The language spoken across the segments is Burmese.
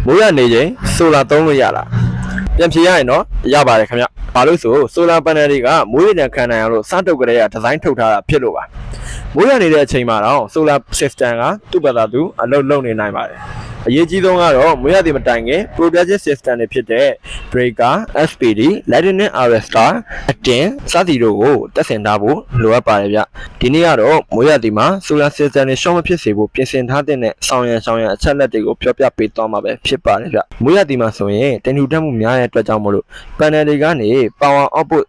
မိုးရနေချိန်ဆိုလာသုံးလို့ရလားပြန်ဖြေရရင်တော့ရပါတယ်ခင်ဗျဘာလို့ဆိုလာပန်နယ်တွေကမိုးရတဲ့ခံနိုင်အောင်လို့စတုပ်ကလေးကဒီဇိုင်းထုတ်ထားတာဖြစ်လို့ပါမိုးရနေတဲ့အချိန်မှာတော့ဆိုလာ system ကသူ့ဘာသာသူအလုပ်လုပ်နေနိုင်ပါတယ်အရေးကြီးဆုံးကတော့မိုးရသည်မတိုင်ခင် production system တွေဖြစ်တဲ့ breaker SPD lightning arrestor အတင်စသည်တို့ကိုတက်ဆင်ထားဖို့လိုအပ်ပါတယ်ဗျဒီနေ့ကတော့မိုးရသည်မှာ solar system တွေရှော့မဖြစ်စေဖို့ပြင်ဆင်ထားတဲ့ဆောင်ရန်အချက်လက်တွေကိုပြောပြပေးသွားမှာပဲဖြစ်ပါတယ်ဗျမိုးရသည်မှာဆိုရင်တင်ထူထပ်မှုများတဲ့အတွက်ကြောင့်မလို့ panel တွေကနေ power output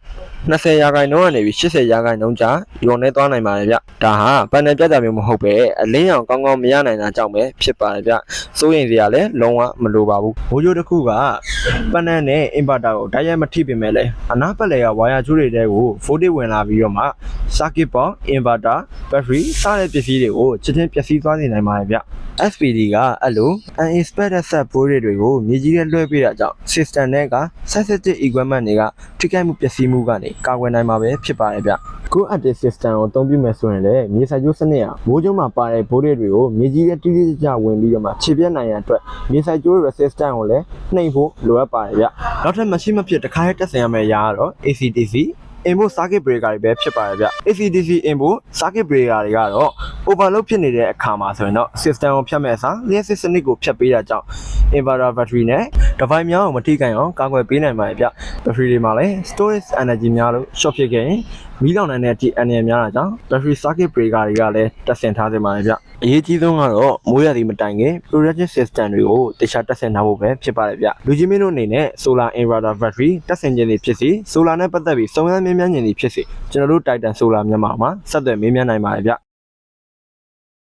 20ရာခိုင်နှုန်းကနေပြီး80ရာခိုင်နှုန်းကြားညွန်နေသွားနိုင်ပါတယ်ဗျဒါဟာ panel ပြတ်တာမျိုးမဟုတ်ပဲအလင်းရောင်ကောင်းကောင်းမရနိုင်တာကြောင့်ပဲဖြစ်ပါတယ်ဗျစိုးရင်စရာလည်းလုံးဝမလိုပါဘူးမိုးကြိုးတစ်ခုက panel နဲ့ inverter ကိုတိုက်ရိုက်မထိပင်မဲ့လဲအနားပတ်လည်ကဝါယာကြိုးတွေတဲကို voltage ဝင်လာပြီးတော့မှ circuit board inverter battery စတဲ့ပစ္စည်းတွေကိုချက်ချင်းပျက်စီးသွားစေနိုင်ပါတယ်ဗျSPD ကအဲ့လို uninspected set board တွေကိုမြေကြီးထဲလွှဲပေးတာကြောင့် system တွေက sensitive equipment တွေကထိခိုက်မှုပျက်စီးမှုကနေကာကွယ်နိုင်မှာပဲဖြစ်ပါတယ်ဗျကို active system ကိုအသုံးပြုမယ်ဆိုရင်လည်းမြေစိုက်ကျိုးစနစ်ဟာမိုးကြိုးမှာပါတဲ့ board တွေကိုမြေကြီးထဲတိတိကျကျဝင်ပြီးတော့မှခြေပြတ်နိုင်ရန်အတွက်မြေစိုက်ကျိုး resistance ကိုလည်းနှိမ်ဖို့လိုအပ်ပါတယ်ဗျနောက်ထပ်မရှိမဖြစ်တစ်ခါတည်းတက်ဆင်ရမယ့်အရာကတော့ ACDC input circuit breaker တွေပဲဖြစ်ပါတယ်ဗျ ACDC input circuit breaker တွေကတော့ overload ဖြစ်နေတဲ့အခါမှာဆိုရင်တော့ system ကိုဖြတ်မဲ့အစားလျှက်စစ်စနစ်ကိုဖြတ်ပေးတာကြောင့် inverter battery နဲ့ device များကိုမထိခိုက်အောင်ကာကွယ်ပေးနိုင်ပါတယ်ဗျ battery တွေမှာလည်း storage energy များလို့ short ဖြစ်ခဲ့ရင်မီးလောင်နိုင်တဲ့အထိအန္တရာယ်များတာကြောင့် battery circuit breaker တွေကလည်းတက်ဆင်ထားသင့်ပါတယ်ဗျအရေးကြီးဆုံးကတော့မိုးရသည်မတိုင်ခင် production system တွေကိုတခြားတက်ဆင်ထားဖို့ပဲဖြစ်ပါတယ်ဗျလူကြီးမင်းတို့အနေနဲ့ solar inverter battery တက်ဆင်ခြင်းတွေဖြစ်စီ solar နဲ့ပတ်သက်ပြီးစုံစမ်းမေးမြန်းခြင်းတွေဖြစ်စီကျွန်တော်တို့ Titan Solar မြန်မာမှာဆက်သွယ်မေးမြန်းနိုင်ပါတယ်ဗျ